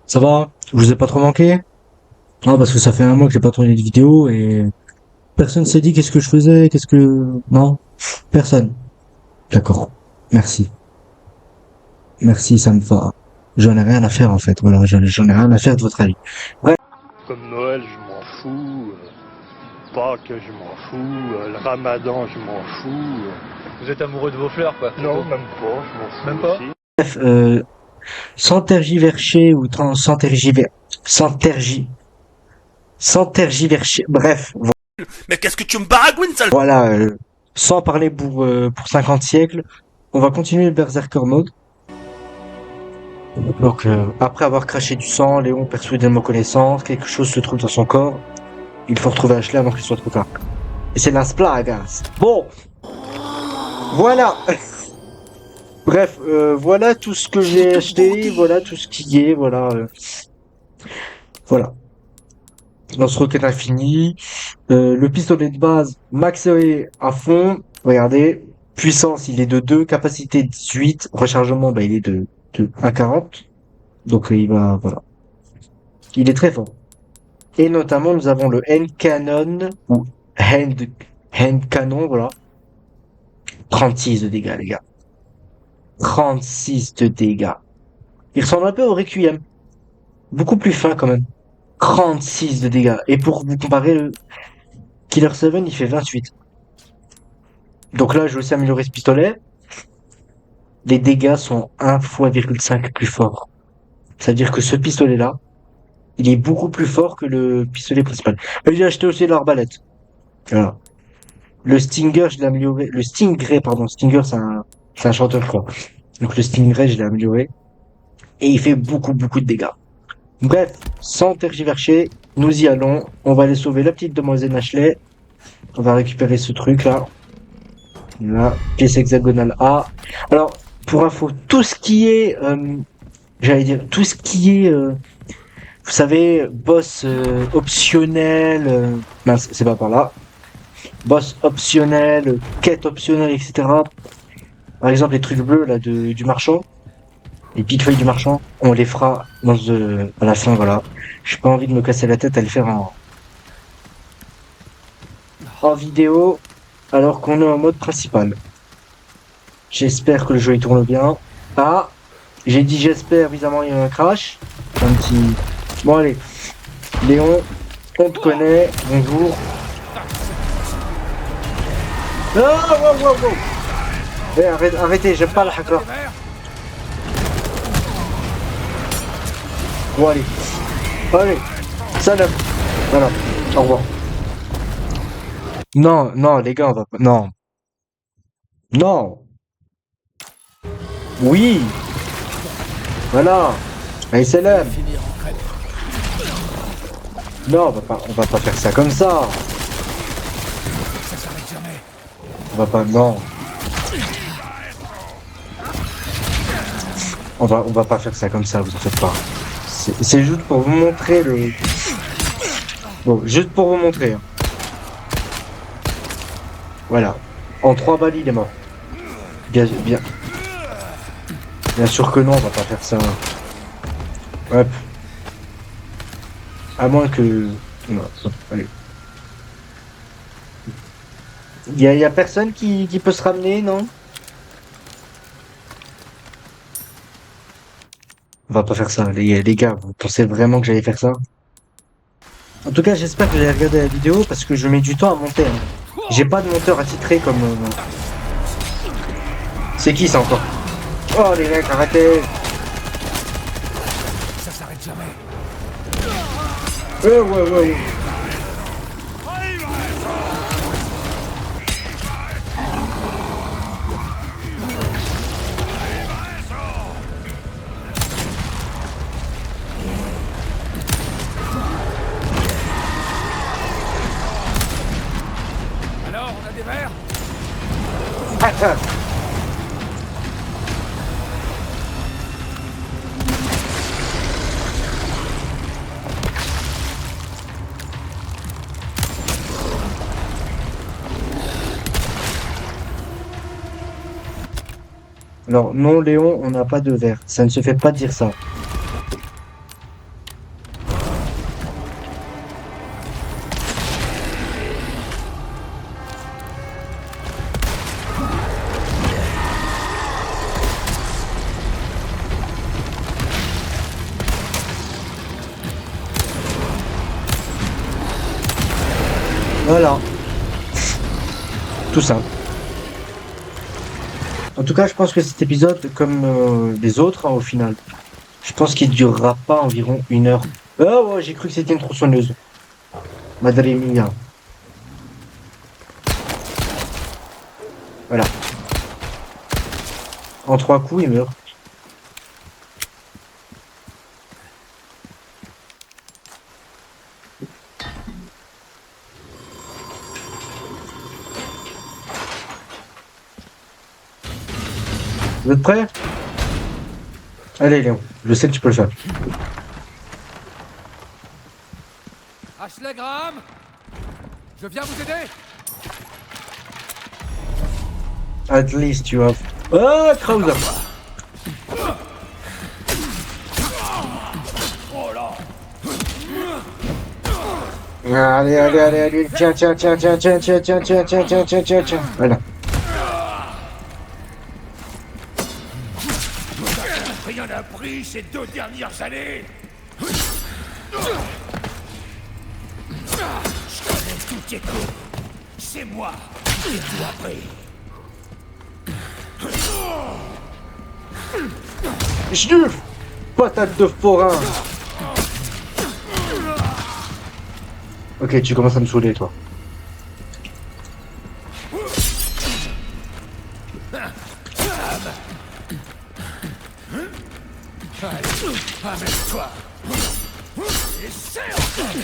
Ça va? Je vous ai pas trop manqué? Non, parce que ça fait un mois que j'ai pas tourné de vidéo et personne s'est dit qu'est-ce que je faisais, qu'est-ce que... Non? Personne. D'accord. Merci. Merci, ça me va. J'en ai rien à faire en fait. Voilà, j'en ai rien à faire de votre avis. Bref. Comme Noël, je m'en fous. Pâques, je m'en fous. Le Ramadan, je m'en fous. Vous êtes amoureux de vos fleurs, quoi. Non, même pas, je m'en fous Même pas. aussi. Bref, sans tergiverser ou sans tergi, sans tergiverser, bref, Mais qu'est-ce que tu me baragouines, sale... voilà, sans parler pour 50 siècles, on va continuer le Berserker Mode. Donc, après avoir craché du sang, Léon perd soudainement connaissance, quelque chose se trouve dans son corps. Il faut retrouver Ashley avant qu'il soit trop tard. Et c'est la splagas. Bon, voilà. Bref, voilà tout ce que j'ai acheté, voilà tout ce qui est, voilà. Voilà. Lance-roquette infini. Le pistolet de base, maxé à fond. Regardez. Puissance, il est de 2, capacité 18, rechargement, bah, il est de 1,40. Donc, il va, voilà. Il est très fort. Et notamment, nous avons le Hand Cannon, ou Hand Cannon, voilà. 36 de dégâts, les gars. 36 de dégâts. Il ressemble un peu au Requiem. Beaucoup plus fin, quand même. 36 de dégâts. Et pour vous comparer, le Killer 7, il fait 28. Donc là, je vais aussi améliorer ce pistolet. Les dégâts sont 1 fois 1,5 plus forts. C'est-à-dire que ce pistolet-là, il est beaucoup plus fort que le pistolet principal. Et j'ai acheté aussi l'arbalète. Voilà. Le Stinger, je l'ai amélioré. Le Stingray, pardon. Stinger, c'est un chanteur, je crois. Donc le Stingray, je l'ai amélioré. Et il fait beaucoup, beaucoup de dégâts. Bref, sans tergiverser, nous y allons. On va aller sauver la petite demoiselle Ashley. On va récupérer ce truc-là. Là, pièce hexagonale A. Alors, pour info, tout ce qui est, j'allais dire, tout ce qui est, vous savez, boss optionnel, mince, c'est pas par là. Boss optionnel, quête optionnelle, etc. Par exemple, les trucs bleus là du marchand, les petites feuilles du marchand, on les fera à la fin, voilà. J'ai pas envie de me casser la tête à le faire en vidéo, alors qu'on est en mode principal. J'espère que le jeu il tourne bien. Ah, j'ai dit j'espère, évidemment il y a un crash. Un petit... Bon allez, Léon, on te connaît, bonjour. Ah, wow, wow, wow. Eh, arrêtez, j'aime pas le hacker. Bon allez, allez, salam. Voilà, au revoir. Non, non, les gars, on va pas... Non, non, oui, voilà. Allez, salam. Non, on va pas faire ça comme ça. On va pas, non. On va pas faire ça comme ça, vous en faites pas. C'est juste pour vous montrer le... Bon, juste pour vous montrer, hein. Voilà. En 3 balles, il est mort. Bien, bien, bien sûr que non, on va pas faire ça. Hop. À moins que... Non, allez. Y a personne qui peut se ramener, non? On va pas faire ça, les gars. Vous pensez vraiment que j'allais faire ça? En tout cas, j'espère que vous allez regarder la vidéo parce que je mets du temps à monter, hein. J'ai pas de monteur attitré comme... C'est qui ça encore? Oh les mecs, arrêtez! Ouais, ouais, ouais, ouais. Alors, on a des verres. Ah, ah. Alors, non, Léon, on n'a pas de verre. Ça ne se fait pas dire ça. Voilà. Tout simple. En tout cas, je pense que cet épisode, comme les autres, hein, au final, je pense qu'il durera pas environ 1 heure. Oh, ouais, j'ai cru que c'était une tronçonneuse. Madre mia. Voilà. En 3 coups, il meurt. Vous êtes prêts? Allez, Léon. Je sais que tu peux le faire. Ashley Graham, je viens vous aider. At least you have... Oh, Krauser. Allez, allez, allez, allez. Tiens, tiens, tiens, tiens, tiens, tiens, tiens, tiens, tiens, tiens, tiens, tiens, tiens. Voilà. Rien n'a pris ces 2 dernières années. Je connais tous tes coups. C'est moi qui ai tout appris. Schnuf! Patate de forain. Ok, tu commences à me saouler, toi. Amène-toi. Essaie encore.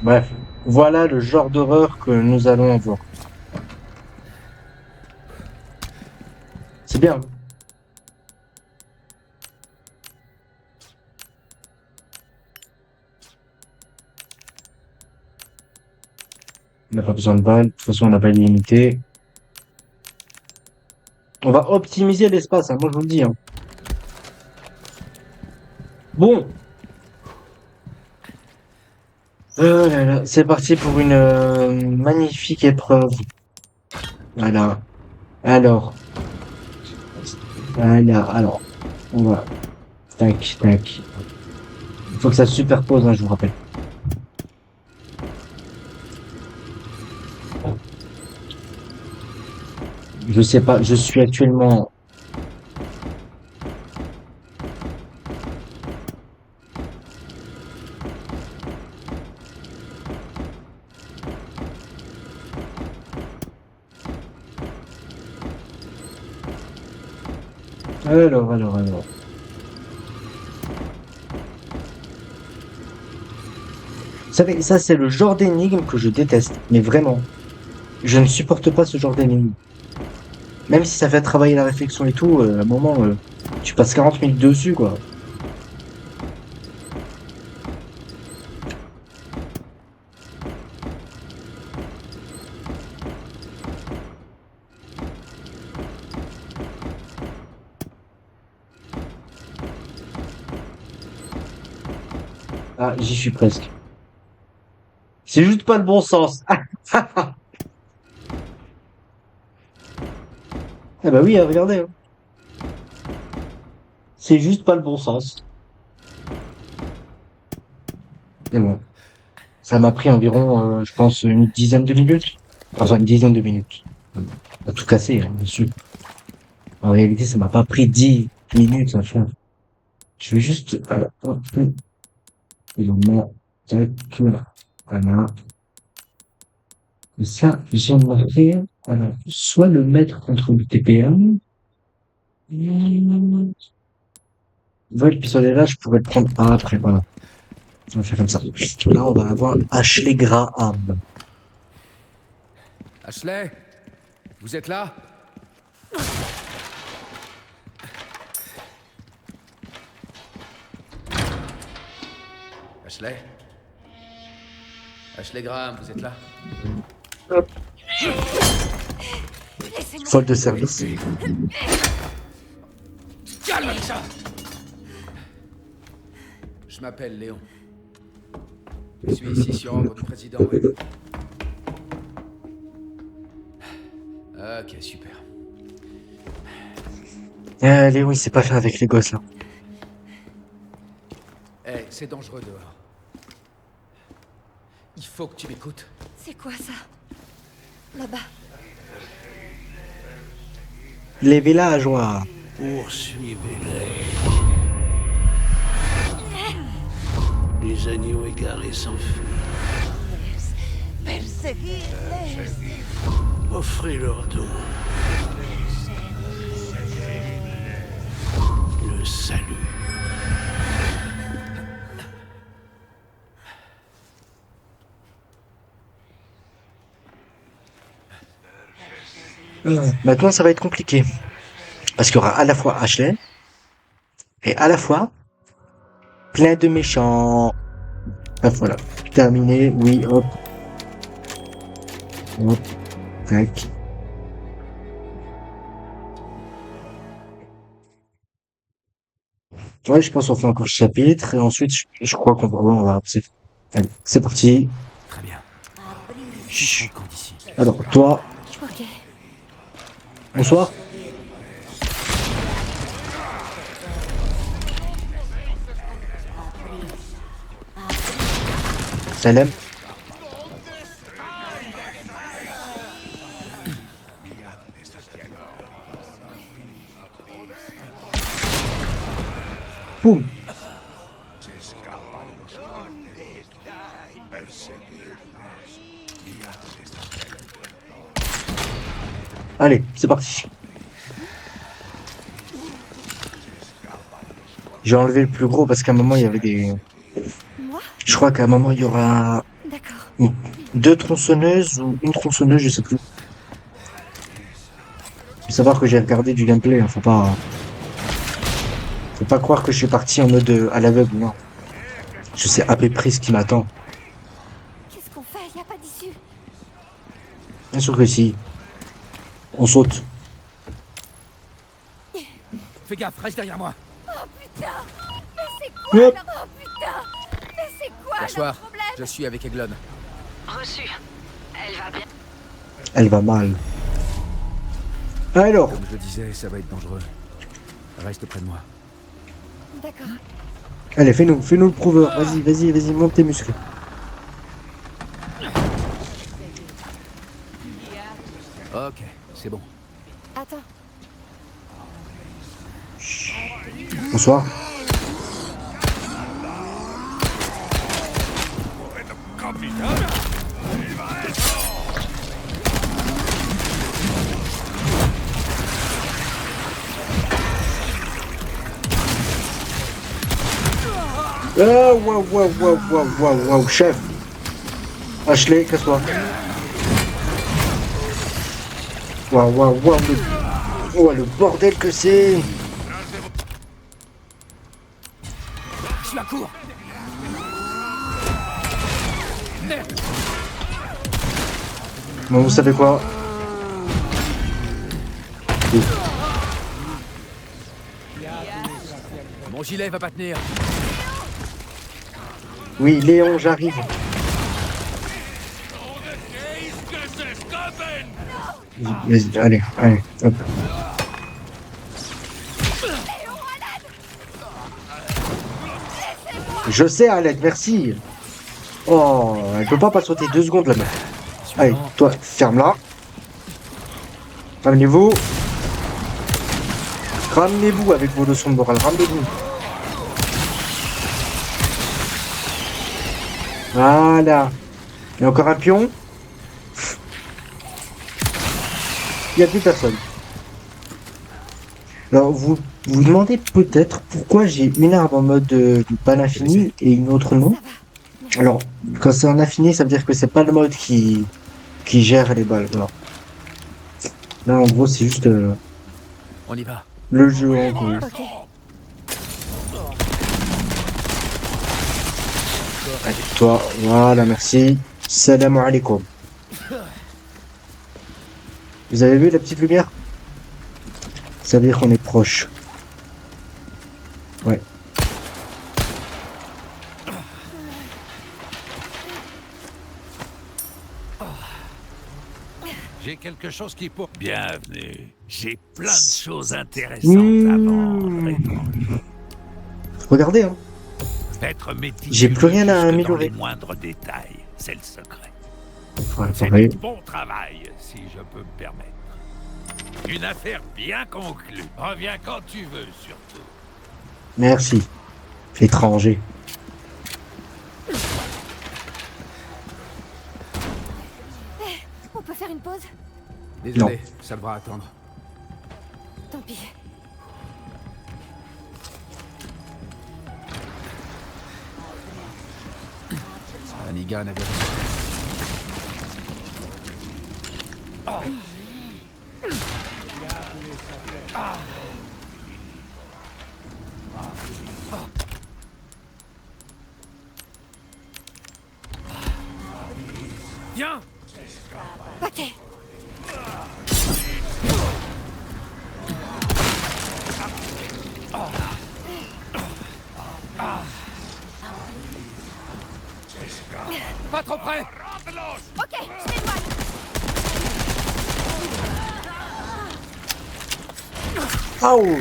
Bref, voilà le genre d'horreur que nous allons avoir. C'est bien. On n'a pas besoin de balles. De toute façon, on n'a pas illimité. On va optimiser l'espace, hein, moi je vous le dis. Hein. Bon. Oh là là, c'est parti pour une magnifique épreuve. Voilà. Alors. Voilà. Alors. On va. Tac, tac. Il faut que ça se superpose, hein, je vous rappelle. Je sais pas, je suis actuellement... Alors. Vous savez, ça c'est le genre d'énigme que je déteste, mais vraiment. Je ne supporte pas ce genre d'énigme. Même si ça fait travailler la réflexion et tout, à un moment, tu passes 40 minutes dessus, quoi. Ah, j'y suis presque. C'est juste pas le bon sens. Ah bah oui, regardez. Hein. C'est juste pas le bon sens. Et bon. Ça m'a pris environ, je pense, une dizaine de minutes. Enfin, une dizaine de minutes. On a tout cassé, hein, dessus. En réalité, ça m'a pas pris 10 minutes à faire. Je vais juste... hop, et on met... Tac, voilà. Et ça, j'aimerais soit le mettre contre le TPM. Voilà, le pistolet là, je pourrais le prendre un après, voilà. On va faire comme ça. Là, on va avoir Ashley Graham. Ashley, vous êtes là? Ashley? Ashley Graham, vous êtes là? Faute de service. Calme ça! Je m'appelle Léon. Je suis ici sur ordre du président Webb. Ok, super. Léo, il sait pas faire avec les gosses, là. Hey, C'est dangereux dehors. Il faut que tu m'écoutes. C'est quoi ça? Là-bas. Les villageois. Poursuivez-les. Les agneaux égarés s'enfuient. Perseguirles. Offrez-leur don. Le salut. Maintenant, ça va être compliqué. Parce qu'il y aura à la fois Ashley et à la fois plein de méchants. Ah, voilà. Terminé. Oui, hop. Hop. Tac. Ouais, je pense qu'on fait encore ce chapitre et ensuite, je crois qu'on va, allez, c'est parti. Très bien. Chut. Quand d'ici. Alors, toi, Ok. bonsoir. Salem. Boum. Allez, c'est parti. J'ai enlevé le plus gros parce qu'à un moment, il y avait des... Moi? Je crois qu'à un moment, il y aura D'accord. deux tronçonneuses ou une tronçonneuse, je sais plus. Faut savoir que j'ai regardé du gameplay, hein, faut pas croire que je suis parti en mode à l'aveugle, non. Je sais à peu près ce qui m'attend. Qu'est-ce qu'on fait? Y a pas d'issue. Bien sûr que si. On saute. Fais gaffe, reste derrière moi. Putain! Mais c'est quoi Hop. leur... Oh putain! Mais c'est quoi Bonsoir, leur problème? je suis avec Eglon. Reçu. Elle va bien. Elle va mal. Alors, Comme je le disais, ça va être dangereux. Reste près de moi. D'accord. allez, fais-nous le prouveur. Vas-y, monte tes muscles. Ok, c'est bon. Attends. Bonsoir. Ah, waouh, chef. Ashley, casse-toi. Waouh, le bordel que c'est. Je suis à court. Bon, vous savez quoi? Mon gilet va pas tenir. Oui, Léon, j'arrive. Vas-y, allez, hop. Je sais, Alec, merci. Oh, elle peut pas patienter 2 secondes, la meuf. Allez, toi, ferme-la. Ramenez-vous. Ramenez-vous avec vos leçons de morale, ramenez-vous. Voilà. Et encore un pion. Il n'y a plus personne. Alors, vous vous demandez peut-être pourquoi j'ai une arme en mode balle infinie et une autre non. Alors, quand c'est en infini, ça veut dire que c'est pas le mode qui gère les balles. Alors, là, en gros, c'est juste On y va. le jeu en gros. Ok. Allez, toi, voilà, merci. Salam alaikum. Vous avez vu la petite lumière? Ça veut dire qu'on est proche. Ouais. J'ai quelque chose qui pour... Bienvenue. J'ai plein de choses intéressantes à vendre. Regardez, hein. Être méticuleux J'ai plus rien à jusque améliorer. dans les moindres détails, c'est le secret. Ouais, C'est pareil. du bon travail, si je peux me permettre. Une affaire bien conclue. Reviens quand tu veux, surtout. Merci. Étranger. On peut faire une pause? Désolé, ça devra attendre. Tant pis. Aniga n'avait Viens. Ok. pas trop près. Ok, je m'éloigne. Aouh.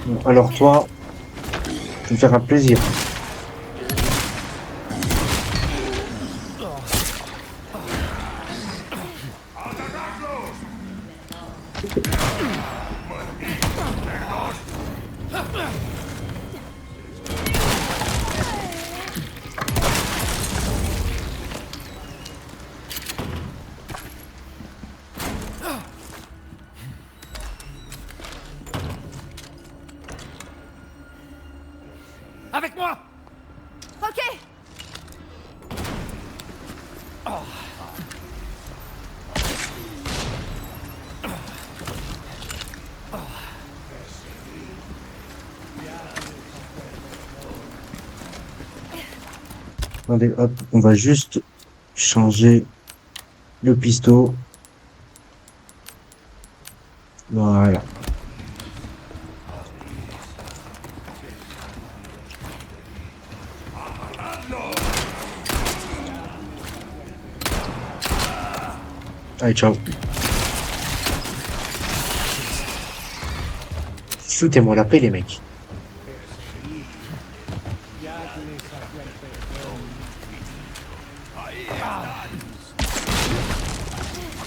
Bon, alors toi, tu me faire un plaisir. Avec moi. Ok. Attendez, hop, on va juste changer le pisto. Voilà. Allez, ciao. Foutez-moi la paix, les mecs.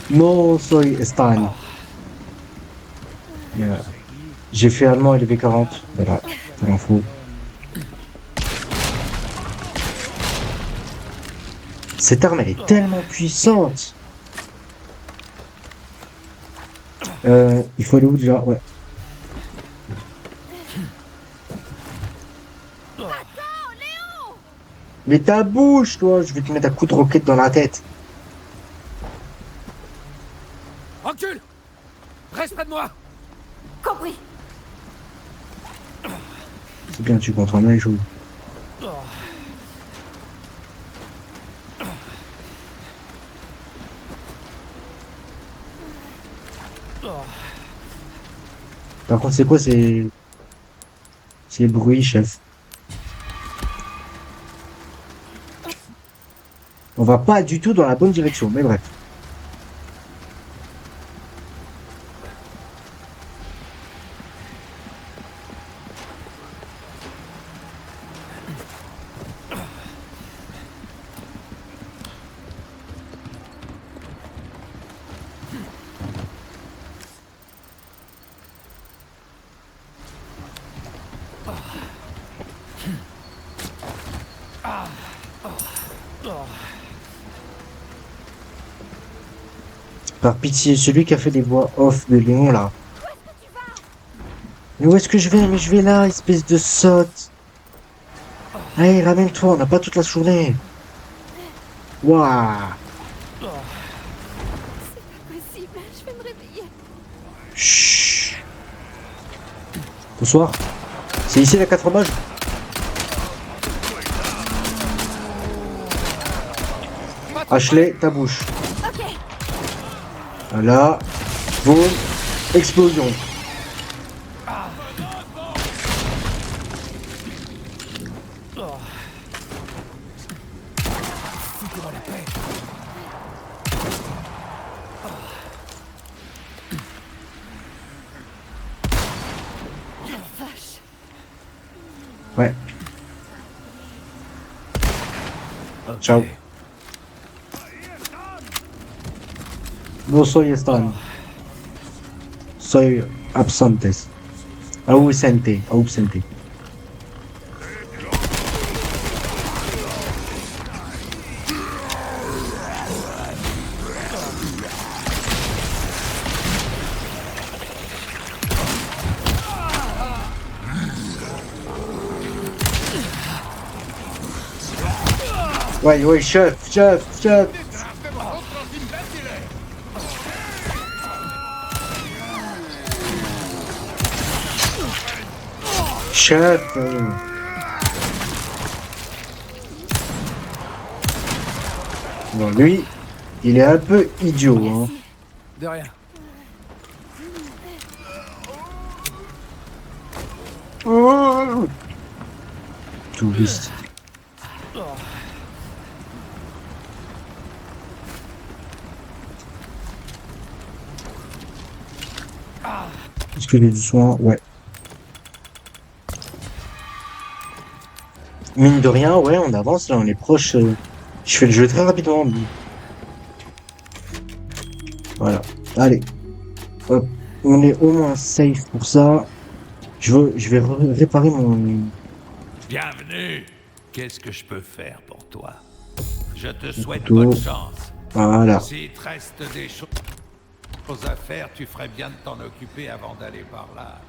No soy Stan. Yeah. J'ai fait allemand LV40. Voilà, c'est l'info. Cette arme, elle est tellement puissante. Il faut aller où déjà? Ouais. Mais ta bouche, toi, je vais te mettre un coup de roquette dans la tête. Recule. Reste près de moi. Compris. C'est bien, tu comprends bien les choses. Par contre, c'est quoi ces bruits, chef? On va pas du tout dans la bonne direction, mais bref. Par pitié, celui qui a fait les voix off de Léon, là. Mais où est-ce que je vais? Mais je vais là, espèce de sotte. Allez, ramène-toi, on n'a pas toute la journée. Waouh. Possible, je vais me réveiller. Chut. Bonsoir. C'est ici la 4 fromages? Ashley, ta bouche. Ok. Voilà. Boum. Explosion. Ok. Ciao. No soy están. Soy absentes. Ausente. Ausente. Ouais, ouais, chef, chef, chef. Chef. Bon, lui, il est un peu idiot, hein. De rien. Touriste. Est-ce que j'ai du soin? Ouais. Mine de rien, ouais, on avance, là, on est proche. Je fais le jeu très rapidement. Voilà. Allez. Hop. On est au moins safe pour ça. Je vais réparer mon Bienvenue. Qu'est-ce que je peux faire pour toi? Je te souhaite couteau. bonne chance. Voilà. S'il te reste des choses à faire, tu ferais bien de t'en occuper avant d'aller par là.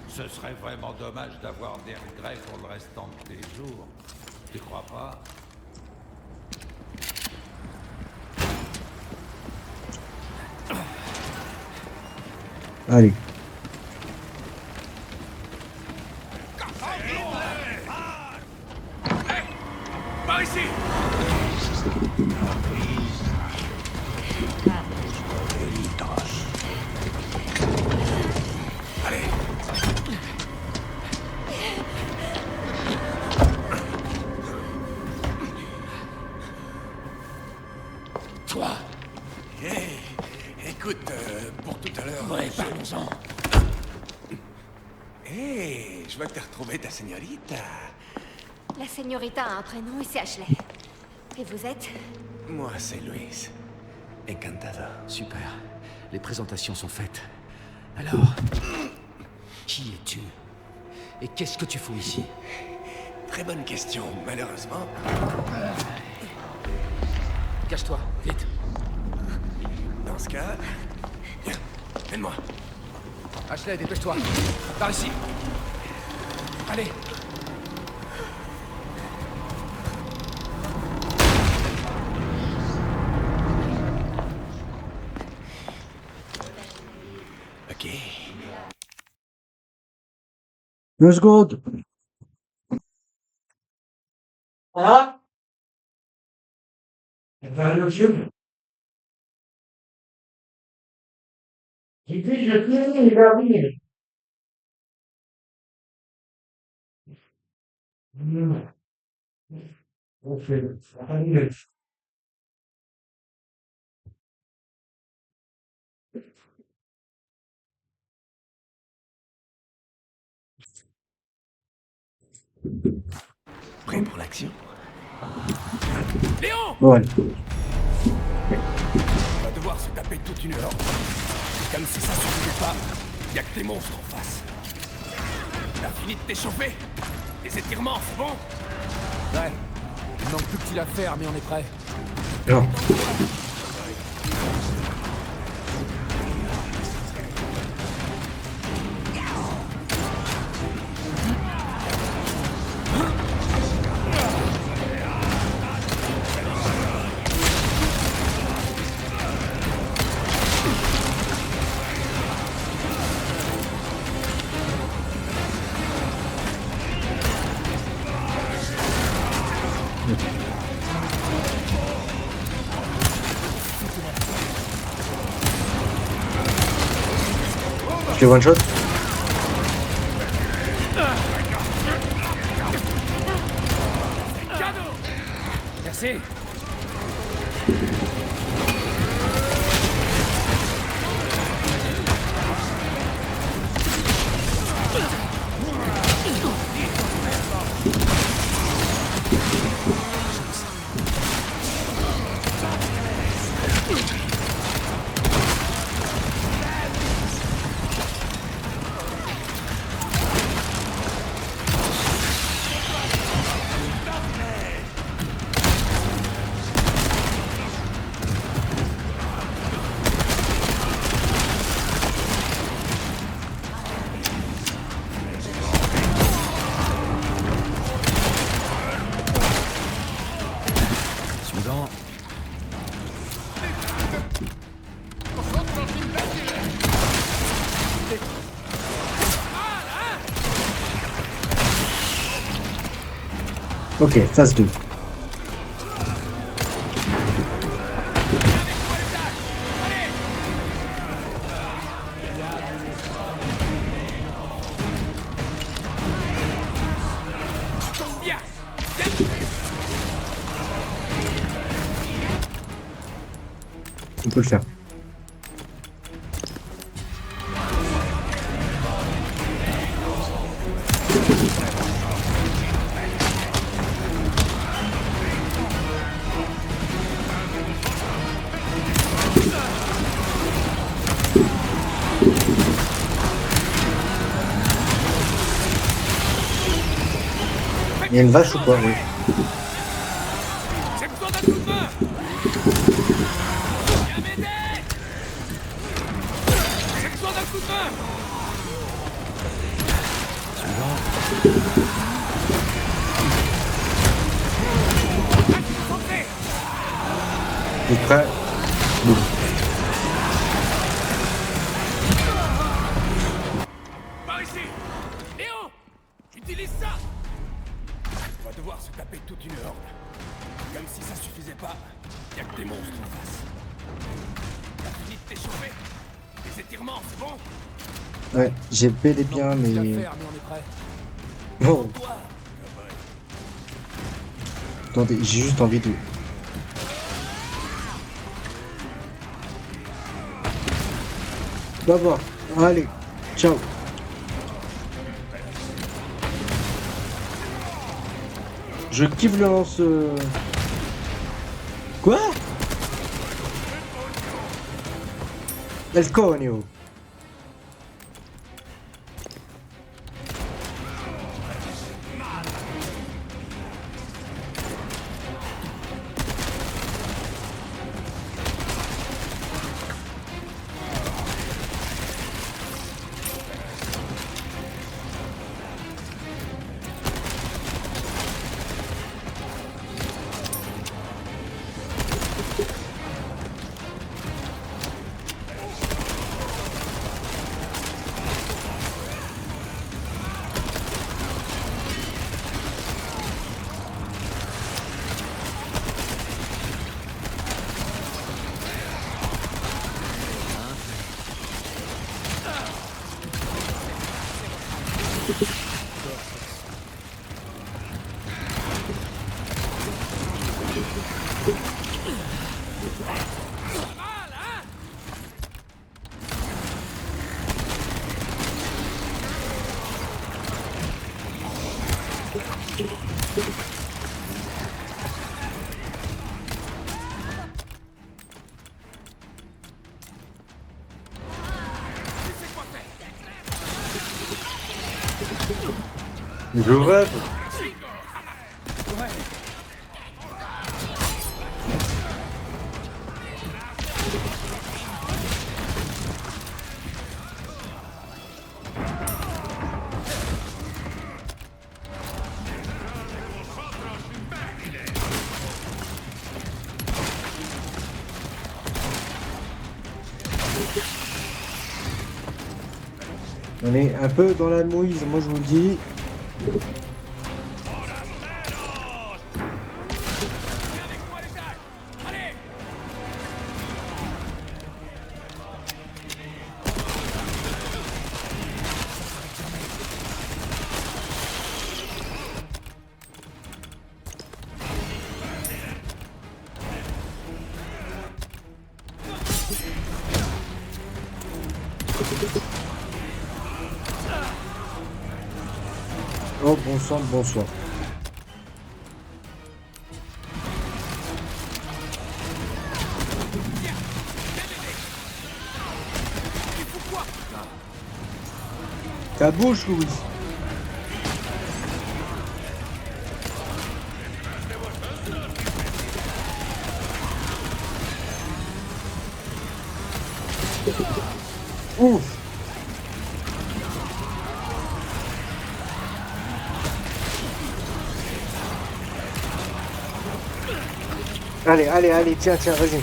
Ce serait vraiment dommage d'avoir des regrets pour le restant de tes jours. Tu crois pas? Allez. Par ici! Toi. Écoute, pour tout à l'heure... Ouais, parlons-en. Je vois que t'as retrouvé ta señorita. La señorita a un prénom et c'est Ashley. Et vous êtes? Moi, c'est Luis. Encantado. Super. Les présentations sont faites. Alors, qui es-tu? Et qu'est-ce que tu fous ici? Très bonne question, malheureusement. Cache-toi, vite. Dans ce cas... Viens, aide-moi. Ashley, dépêche-toi. Par ici. Allez. Ok. Let's go. Ah? J'ai dit, je finis, j'arrive. On fait, Prêt pour l'action? Léon! ouais. On va devoir se taper toute une heure. Comme si ça suffisait pas, y a que des monstres en face. T'as fini de t'échauffer? Les étirements, c'est bon? Ouais. Il manque plus que tu à faire, mais on est prêt. Non. Je fais one shot. Merci. temps. Ok, phase 2. Bien. On peut le faire. Il y a une vache ou quoi? Oui. J'ai besoin d'un coup de main. Viens m'aider. J'ai besoin d'un coup de main. Concentré. T'es prêt? Boum. Par ici. Léon, utilise ça. On va devoir se taper toute une horde. Comme si ça suffisait pas, y a que des monstres en face. T'as fini de t'échauffer? Les étirements, c'est bon? Ouais, j'ai bel et bien, mais... mais on est prêt. Bon, Toi, attendez, j'ai juste envie de... Va voir. Allez, ciao. Je kiffe le lance... Quoi? Let's go, Neo. Je rêve. On est un peu dans la mouise, moi je vous le dis. Oh, bon sang, bonsoir. Ta bouche, Louis. Ouf. Allez, allez, allez, tiens, tiens, vas-y.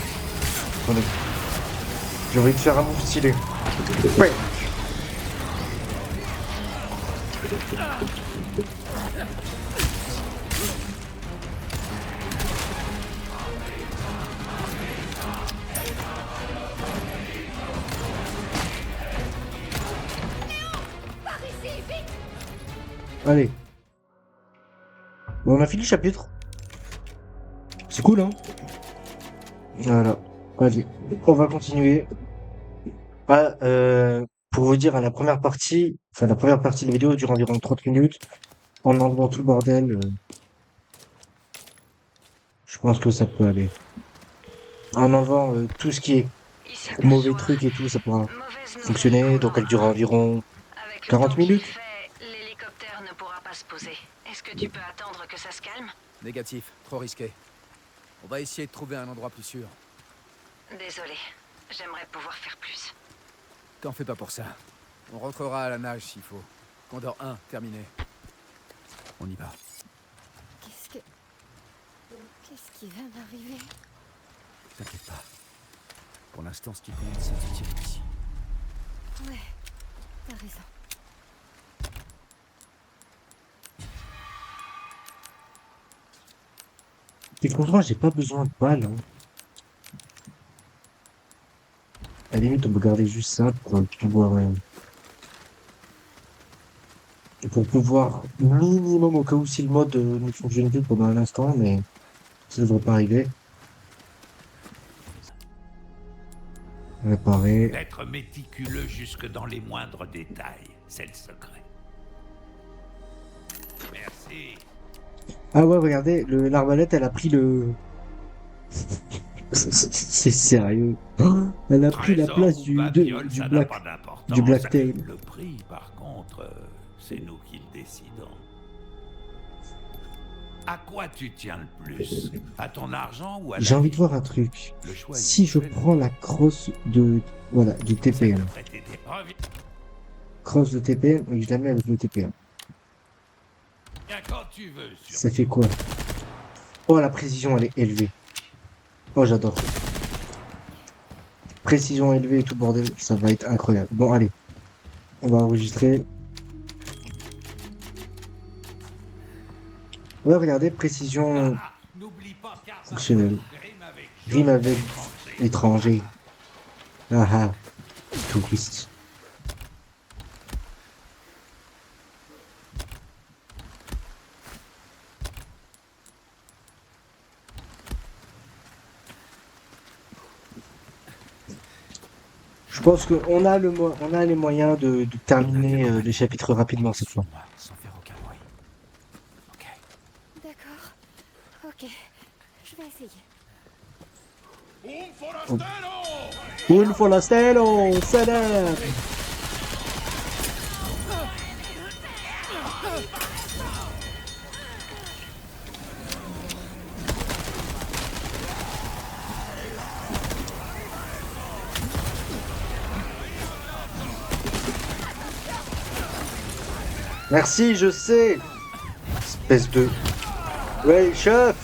Attendez. J'ai envie de faire un move stylé. Ouais. Allez. Bon, on a fini le chapitre. C'est cool, hein? Voilà. Allez, on va continuer. Ah, pour vous dire, à la première partie, enfin la première partie de la vidéo dure environ 30 minutes. En enlevant tout le bordel, je pense que ça peut aller. En enlevant tout ce qui est Ici mauvais Joshua. trucs et tout, ça pourra Mauvaise nouvelle fonctionner. pour Donc elle Nora. dure environ Avec le 40 temps qu'il minutes. fait, l'hélicoptère ne pourra pas se poser. Est-ce que tu peux attendre que ça se calme? Négatif, trop risqué. On va essayer de trouver un endroit plus sûr. Désolé. J'aimerais pouvoir faire plus. T'en fais pas pour ça. On rentrera à la nage s'il faut. Condor 1, terminé. On y va. Qu'est-ce qui va m'arriver? T'inquiète pas. Pour l'instant, ce qui compte, c'est de se tirer d'ici. Ouais, t'as raison. Et franchement, j'ai pas besoin de balles. Hein. À la limite, on peut garder juste ça pour pouvoir minimum au cas où si le mode ne fonctionne plus pendant un instant, mais ça devrait pas arriver. Réparer. D'être méticuleux jusque dans les moindres détails, c'est le secret. Merci. Ah ouais, regardez, l'arbalète, elle a pris le... C'est sérieux. Oh, elle a pris la Trésor place ou du babiole, ça n'a Black, pas d'importance. du Blacktail. Le prix, par contre, c'est nous qui le décidons. À quoi tu tiens le plus? À ton argent ou à la J'ai envie de vie? voir un truc. Le choix est Si je visuel. prends la crosse de... Voilà, du Ça TPM. devrait t'aider. Reviens Crosse de TPM, et je la mets avec le TPM. quand tu veux. Ça fait quoi? Oh, la précision, elle est élevée. Oh, j'adore. Précision élevée et tout bordel, ça va être incroyable. Bon, allez. On va enregistrer. Ouais, regardez, précision N'oublie pas car fonctionnelle. rime avec Rime avec étranger. Ah ah. Touriste. Je pense qu'on a on a les moyens de terminer les chapitres rapidement cette fois. Moi, sans faire aucun bruit. Ok. D'accord. Ok. Je vais essayer. Un forastero, salam. Merci, je sais. Espèce de... Ouais, chef.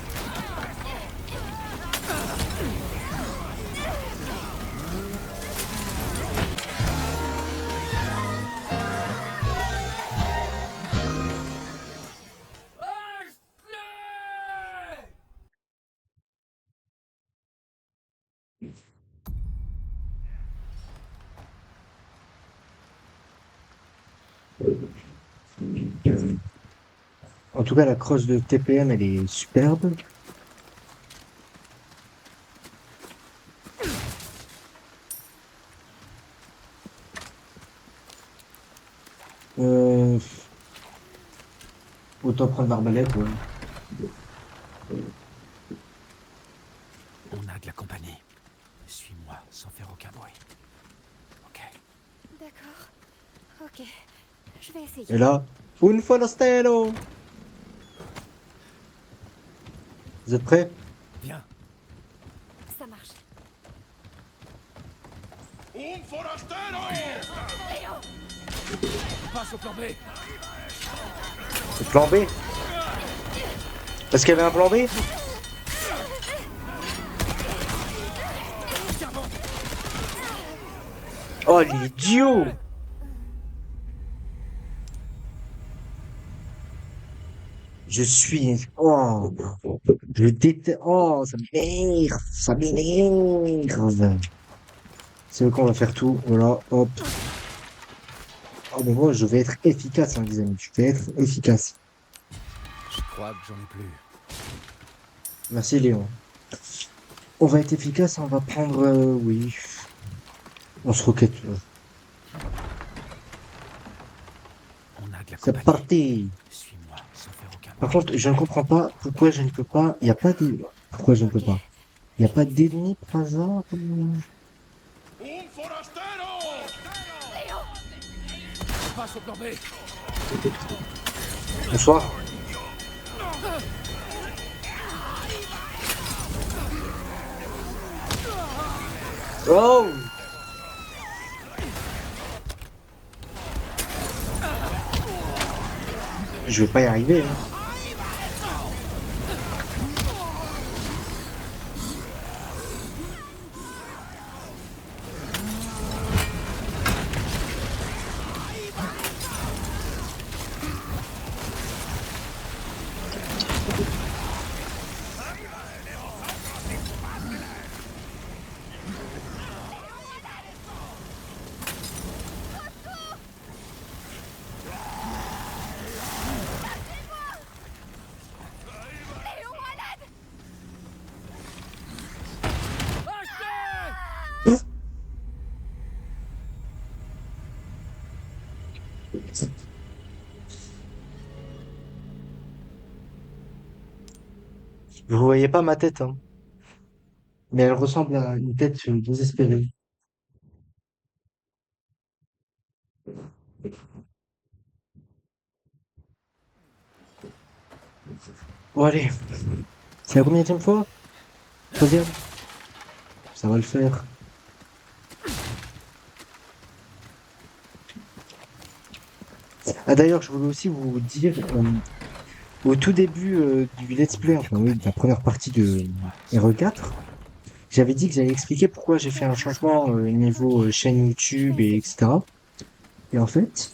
En tout cas, la crosse de TPM, elle est superbe. Euh... Autant prendre l'arbalète, ouais. On a de la compagnie. Suis-moi sans faire aucun bruit. Ok. D'accord. Ok. Je vais essayer. Et là, un forastero. Vous êtes prêts? Viens. Ça marche. Passe au plan B. Le plan B? Est-ce qu'il y avait un plan B? Oh, l'idiot! Je suis... Oh, je déteste... Oh, ça m'énerve. Ça m'énerve. C'est qu'on va faire tout. Voilà, hop. Oh, mais moi, je vais être efficace, hein, les amis. Je vais être efficace. Je crois que j'en ai plus. Merci, Léon. On va être efficace, on va prendre... oui. On se roquette. On a de la C'est compagnie. parti. Suis-moi, sans faire aucun Par bruit. contre, je ne comprends pas pourquoi je ne peux pas... Il n'y a pas de... Pourquoi je ne peux pas? Il n'y a pas d'ennemi par hasard? Un forastero! Passe au plan B. Bonsoir. Oh! Je vais pas y arriver, hein. Vous voyez pas ma tête, hein. Mais elle ressemble à une tête désespérée. Bon, allez. C'est la combienième fois? Troisième? Ça va le faire. Ah, d'ailleurs, je voulais aussi vous dire, au tout début du let's play, enfin oui, de la première partie de RE4, j'avais dit que j'allais expliquer pourquoi j'ai fait un changement niveau chaîne YouTube et etc. Et en fait,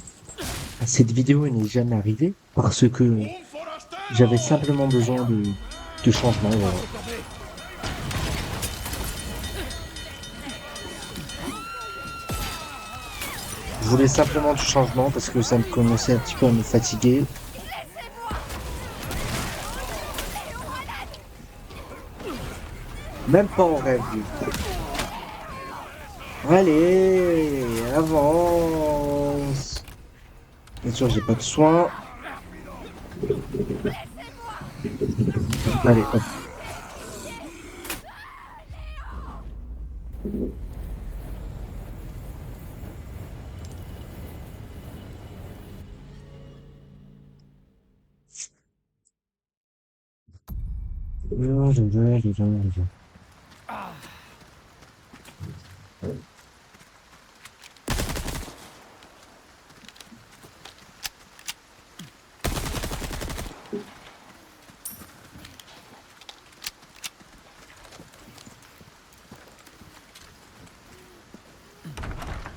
cette vidéo n'est jamais arrivée parce que j'avais simplement besoin de changement. Voilà. Je voulais simplement du changement parce que ça me commençait un petit peu à me fatiguer. Même pas en rêve, lui. Allez, avance. Bien sûr, j'ai pas de soins. Allez, hop.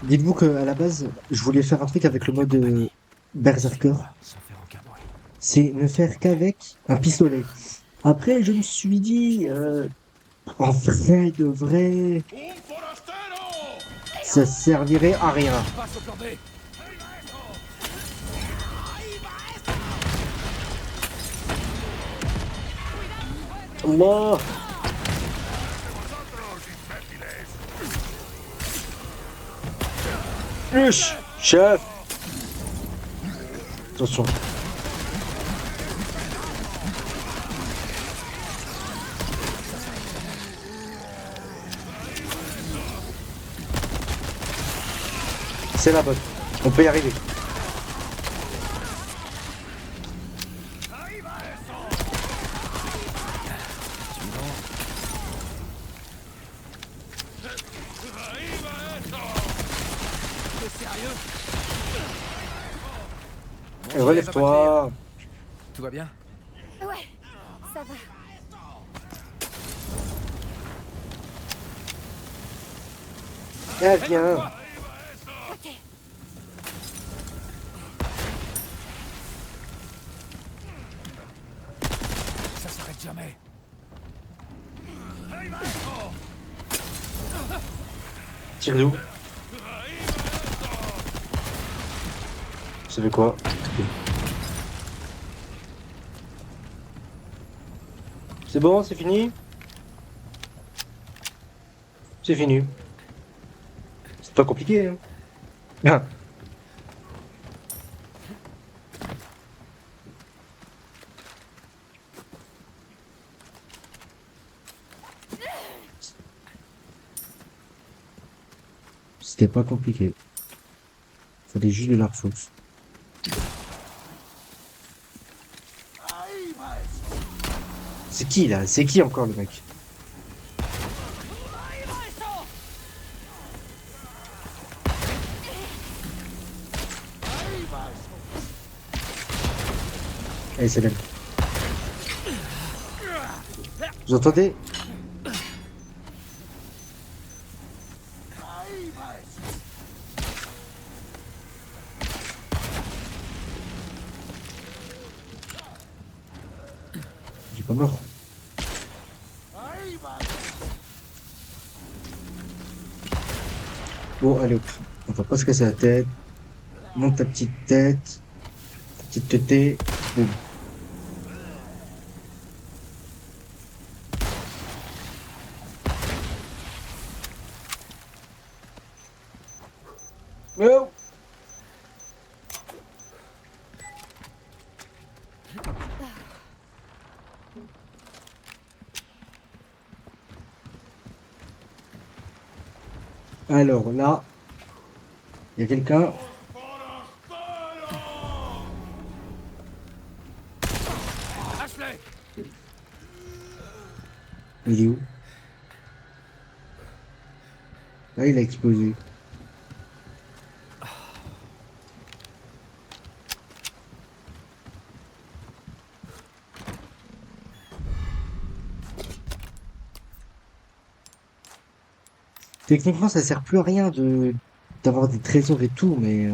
Dites-vous qu'à la base, je voulais faire un truc avec le mode Berserker. Sans faire aucun bruit. C'est ne faire qu'avec un pistolet. Après, je me suis dit, en vrai de vrai, Un forastero! ça servirait à rien. Passe au plan B. Allah! Huch, chef! Attention. C'est la bonne. On peut y arriver. Relève-toi. Tout va bien? Ouais, ça va. Eh, viens. Tire d'où? Ça fait quoi? C'est bon, c'est fini? C'est fini. C'est pas compliqué, hein? Ah. C'était pas compliqué. Fallait juste de la ressource. C'est qui là? C'est qui encore le mec? Allez, c'est elle. Vous entendez? Il est pas mort. Bon, allez hop. On va pas se casser la tête. Monte ta petite tête. Ta petite tétée. Boum. Oh. Alors là, il y a quelqu'un. Ashley! Il est où? Là, il a explosé. Techniquement, ça sert plus à rien de d'avoir des trésors et tout, mais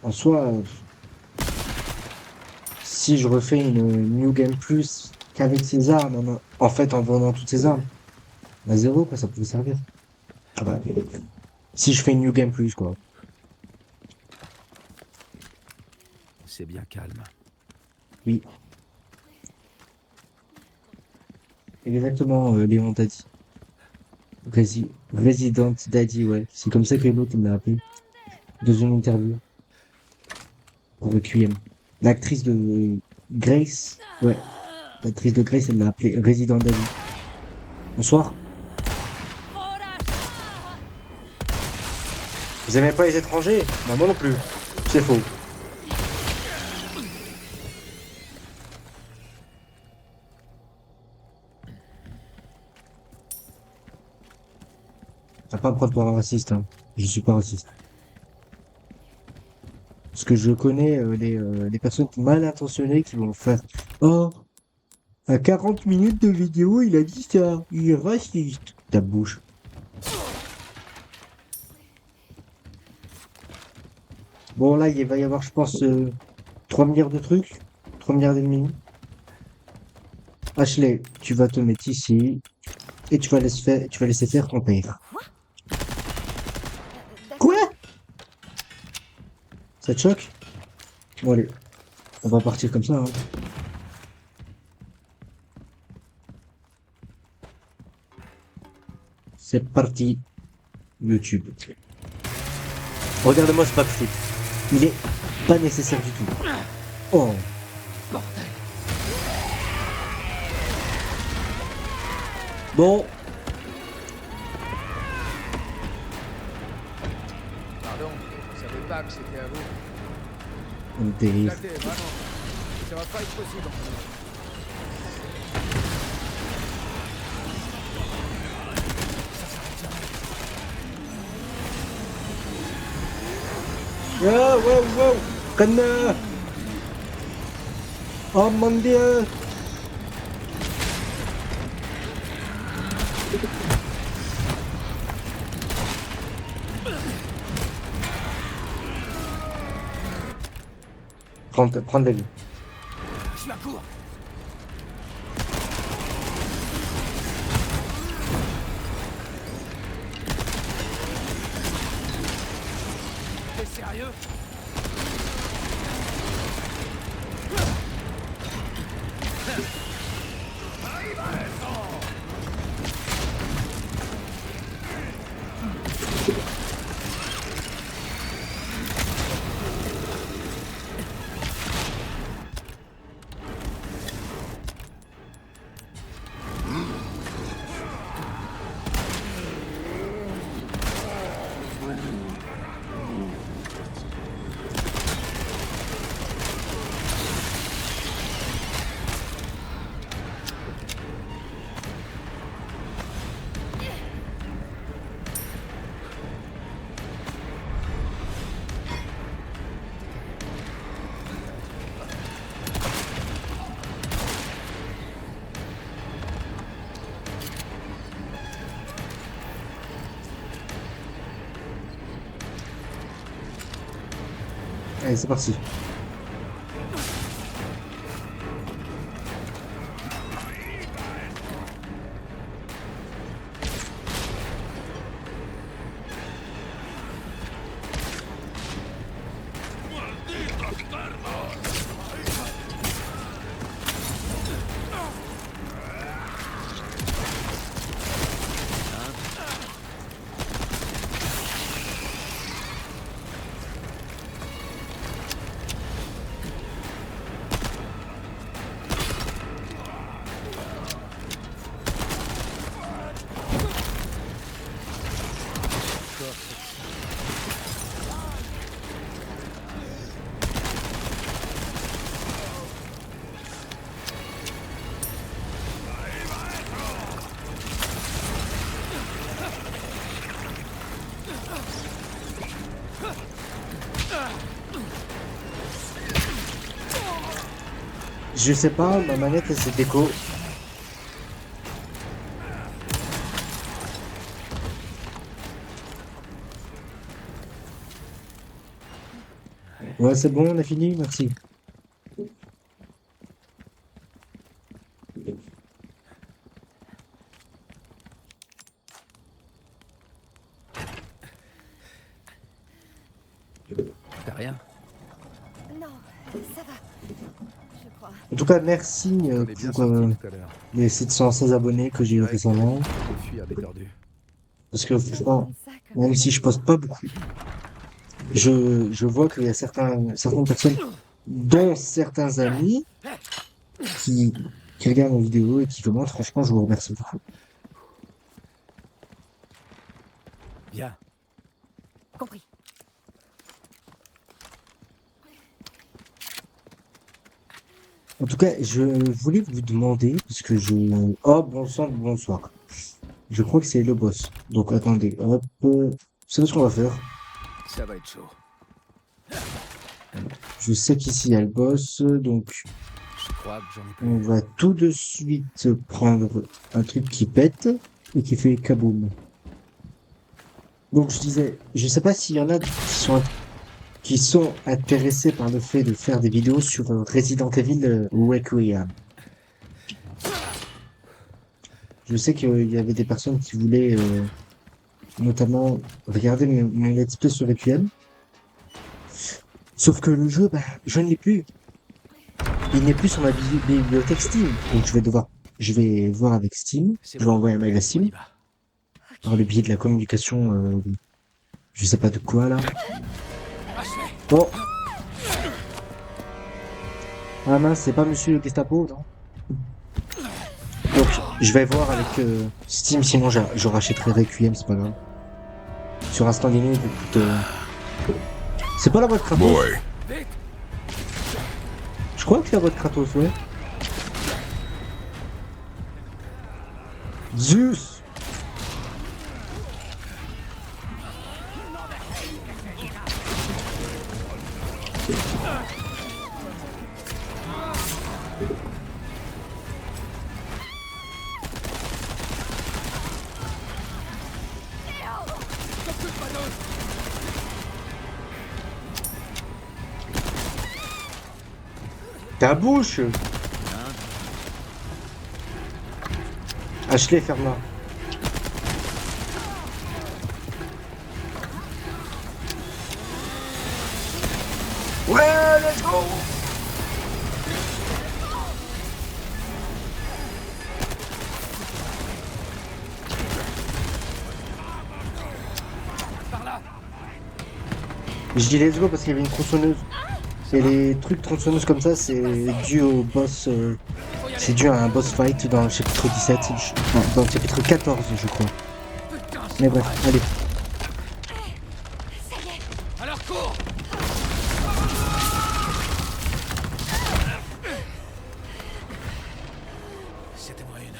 en soi, si je refais une New Game Plus qu'avec ces armes, en fait, en vendant toutes ces armes, à zéro, quoi, ça pouvait servir. Ah bah, si je fais une New Game Plus, quoi. C'est bien calme. Oui. Exactement, Léon t'a dit. Resident Daddy, ouais. C'est comme ça que l'autre me l'a appelé. Dans une interview. Pour Requiem. L'actrice de Grace, ouais. L'actrice de Grace, elle l'a appelé Resident Daddy. Bonsoir. Vous aimez pas les étrangers? Bah, moi non plus. C'est faux. T'as pas me prendre pour un raciste, hein. Je suis pas raciste. Parce que je connais les personnes mal intentionnées qui vont faire Oh, à 40 minutes de vidéo, il a dit ça. Il est raciste. Ta bouche. Bon, là, il va y avoir, je pense, 3 milliards de trucs. 3 milliards et demi. Ashley, tu vas te mettre ici. Et tu vas laisser faire ton père. Quoi? Ça te choque? Bon, allez. On va partir comme ça, hein. C'est parti. YouTube. Regarde-moi ce backflip. Il est pas nécessaire du tout. Oh. Bon. Pardon, je savais pas que c'était à vous. On dérive. Éclatez, vraiment. Ça va pas être possible. Wow, wow, wow. Kena. Oh mon dieu. Prends de la vie. Je la cours. sérieux? Allez, c'est parti. Je sais pas, ma manette elle s'est déco. Ouais, c'est bon, on a fini, merci. T'as rien? Non, ça va. Je crois. En tout cas, merci On est bien pour sorti tout à l'heure. les 716 abonnés que j'ai eu récemment. Les filles avaient perdu. Parce que franchement, Ça comme même si je poste pas beaucoup, je vois qu'il y a certaines personnes, dont certains amis, qui, qui regardent mes vidéos et qui commentent. Franchement, je vous remercie beaucoup. Bien. compris. En tout cas, je voulais vous demander, parce que je... Oh, bon sang, bonsoir. Je crois que c'est le boss. Donc attendez, hop. Vous savez ce qu'on va faire? Ça va être chaud. Je sais qu'ici il y a le boss, donc Je crois que j'en ai plus. on va tout de suite prendre un truc qui pète et qui fait kaboom. Donc je disais, je sais pas s'il y en a qui sont intéressés par le fait de faire des vidéos sur Resident Evil Requiem. Je sais qu'il y avait des personnes qui voulaient notamment regarder mon let's play sur Requiem. Sauf que le jeu, bah, je ne l'ai plus. Il n'est plus sur ma bibliothèque Steam. Donc je vais voir avec Steam. C'est Je vais bon. envoyer un mail à On Steam y va. par le biais de la communication, je sais pas de quoi là. Ashley! Oh. Ah mince, c'est pas monsieur le Gestapo, non? Donc, je vais voir avec Steam, sinon je rachèterai Requiem, c'est pas grave. Sur Instant Gaming, écoute, c'est pas la boîte Kratos? Vite! Je crois que c'est la boîte Kratos, ouais. Zeus! Ta bouche! Ashley, ferme-la. Je dis let's go parce qu'il y avait une tronçonneuse. Et les trucs tronçonneuses comme ça, c'est dû au boss. C'est dû à un boss fight dans le chapitre 17. Non, dans le chapitre 14, je crois. Mais bref, allez. Alors cours! C'était moi une.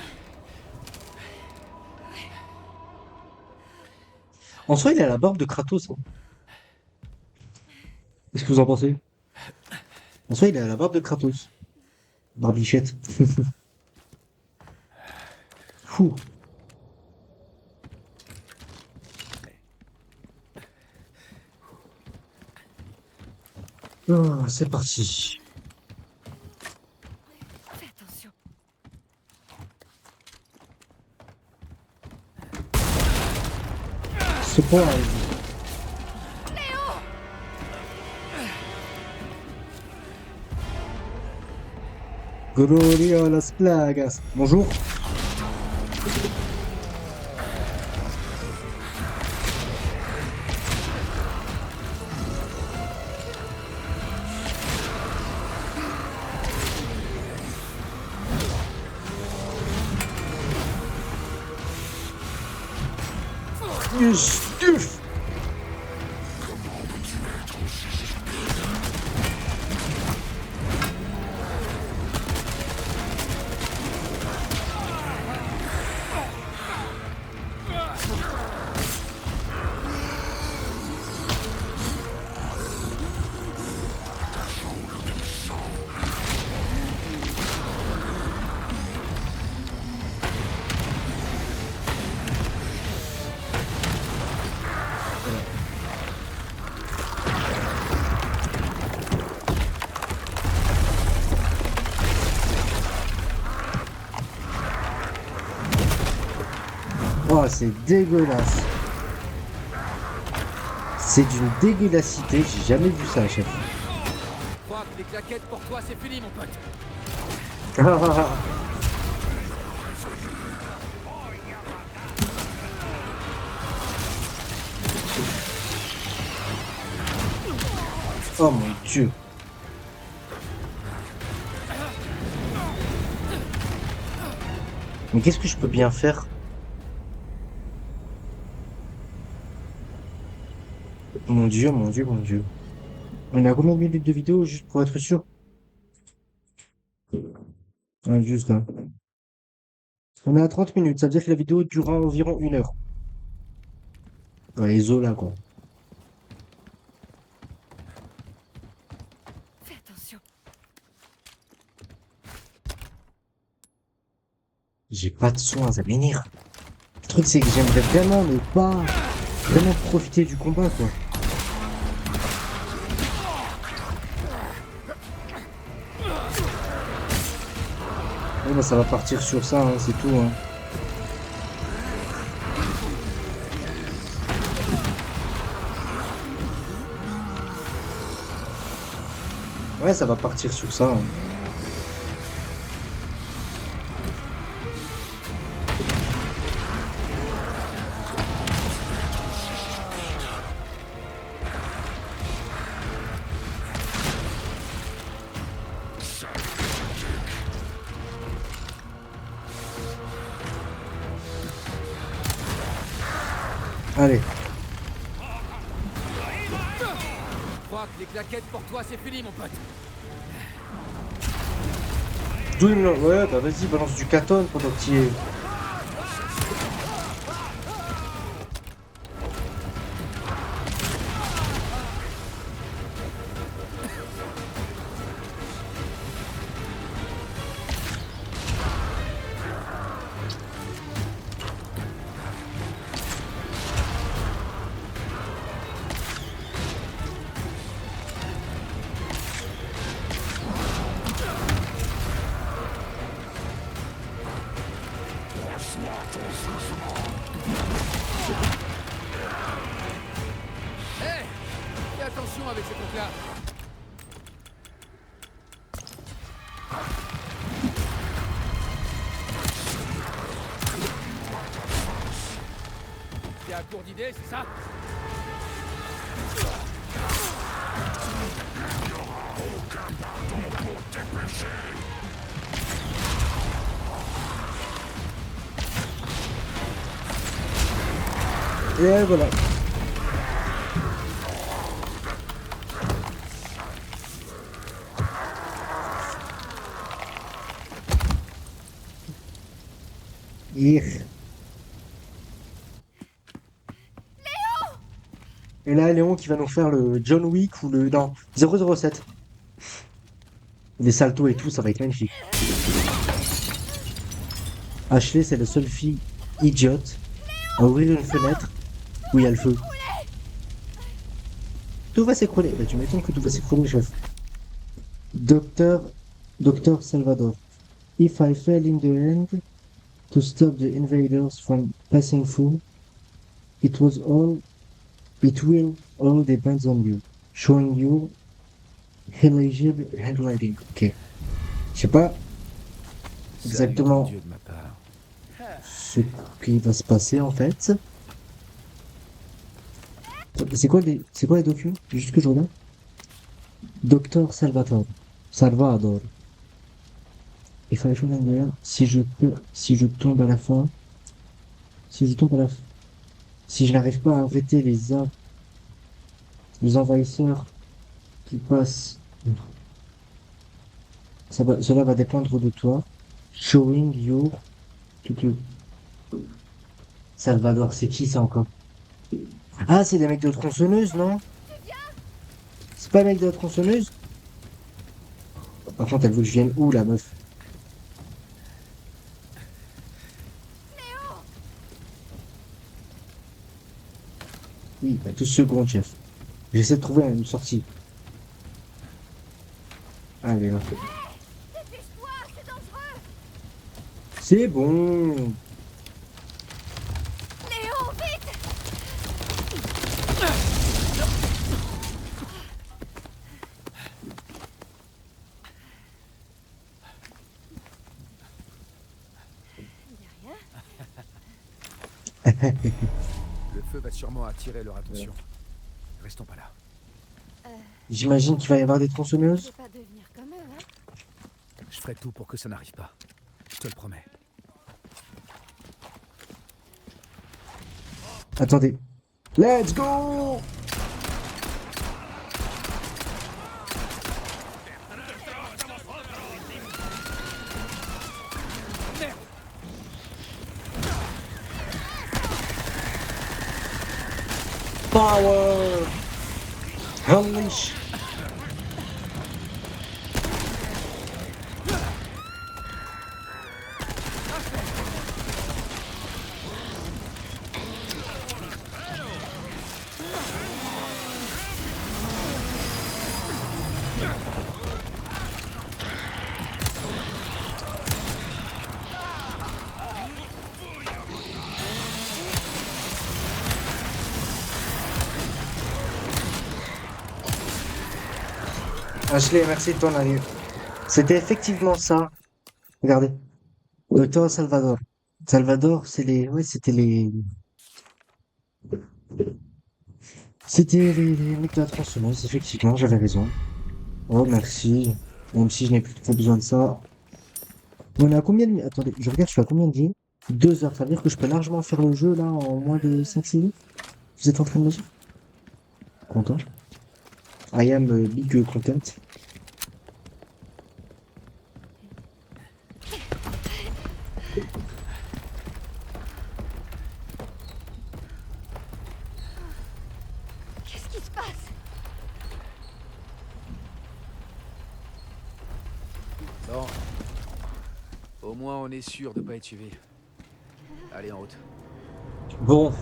En soi, il a la barbe de Kratos. Hein. Qu'est-ce que vous en pensez? En soi, il a la barbe de Kratos. Barbichette. Fou. Oh, c'est parti. Fais attention. C'est pas... Gloria a las plagas. Bonjour. Stuf. Oh, c'est dégueulasse. C'est d'une dégueulassité, j'ai jamais vu ça, chef. Je crois que les claquettes pour toi c'est fini mon pote. Oh mon dieu. Mais qu'est-ce que je peux bien faire? Mon dieu, mon dieu, mon dieu. On a combien de minutes de vidéo juste pour être sûr? Ouais, juste là. On est à 30 minutes, ça veut dire que la vidéo durera environ 1 heure. Ouais, les os là, quoi. Fais attention. J'ai pas de soins à m'énir. Le truc, c'est que j'aimerais vraiment ne pas vraiment profiter du combat, quoi. Ouais, bah, ça va partir sur ça, hein, c'est tout. Hein. Ouais, ça va partir sur ça. Hein. Allez. Je crois que les claquettes pour toi c'est fini mon pote. Ouais, bah vas-y, balance du katon pendant que t'y es. Hé, fais attention avec ces trucs-là. à court d'idées, c'est ça? Et voilà. Et là, Léon qui va nous faire le John Wick ou le... Non, 007. Les saltos et tout, ça va être magnifique. Ashley, c'est la seule fille idiote à ouvrir une fenêtre où il y a le feu. Tout va s'écrouler. Bah, tu m'étonnes que tout va s'écrouler, chef. Docteur Salvador. If I fail in the end to stop the invaders from passing through, it will all depend on you. Showing you eligible handwriting. Ok. Je sais pas exactement Dieu de ma part. ce qui va se passer en fait. C'est quoi les documents? Juste que je regarde. Docteur Salvador. Salvador. Il fallait choisir d'ailleurs si je tombe à la fin. Si je n'arrive pas à arrêter les envahisseurs qui passent. Cela va dépendre de toi. Showing your. Salvador, c'est qui ça encore? Ah, c'est des mecs de tronçonneuse, non? C'est pas les mecs de la tronçonneuse? Par contre, elle veut que je vienne où, la meuf? Oui, bah, 2 secondes, chef. J'essaie de trouver une sortie. Allez, là. Dépêche-toi, c'est dangereux. C'est bon. Léo, vite. Le feu va sûrement attirer leur attention. Restons pas là. J'imagine qu'il va y avoir des Je tronçonneuses. vais pas devenir comme eux, hein. Je ferai tout pour que ça n'arrive pas. Je te le promets. Attendez. Let's go! Power! Unleash! Ashley, merci de ton avis. C'était effectivement ça. Regardez. Docteur Salvador. Salvador, c'est les. Ouais, C'était les mecs de la tronçonneuse, effectivement, j'avais raison. Oh, merci. Même si je n'ai plus trop besoin de ça. On est à combien de... Attendez, je regarde, je suis à combien de vie? 2 heures, ça veut dire que je peux largement faire le jeu, là, en moins de 5 minutes? Vous êtes en train de me dire? Content. I am big content. Qu'est-ce qui se passe? Bon. Au moins, on est sûr de pas être suivi. Allez, en route. Bon.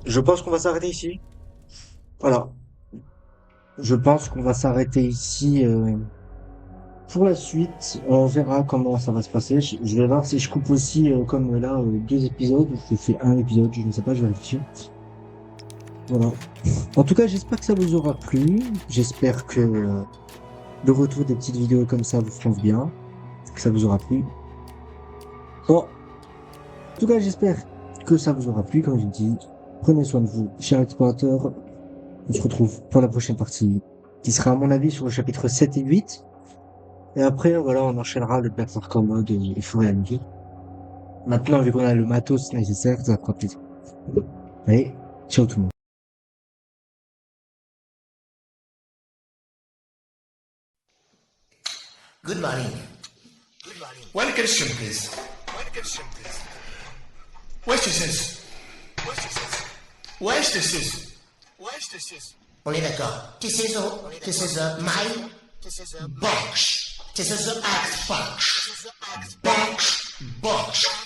Je pense qu'on va s'arrêter ici. Voilà. Je pense qu'on va s'arrêter ici pour la suite. On verra comment ça va se passer. Je vais voir si je coupe aussi, comme là, 2 épisodes. Ou je fais un épisode, je ne sais pas, je vais réfléchir. Voilà. En tout cas, j'espère que ça vous aura plu. J'espère que le retour des petites vidéos comme ça vous feront bien. Que ça vous aura plu. Bon. En tout cas, j'espère que ça vous aura plu, comme je dis. Prenez soin de vous, chers explorateurs. On se retrouve pour la prochaine partie, qui sera à mon avis sur le chapitre 7 et 8. Et après, voilà, on enchaînera le Black Hardcore mode et fur et à mesure. Maintenant, vu qu'on a le matos nécessaire, ça fera plaisir. Allez, ciao tout le monde. Good morning. Good morning. One question, please. One question, please. Where's the sis? Where's the sis? Where's the sis? Where's the sis? On est d'accord. This is my box. This is the act box. Box.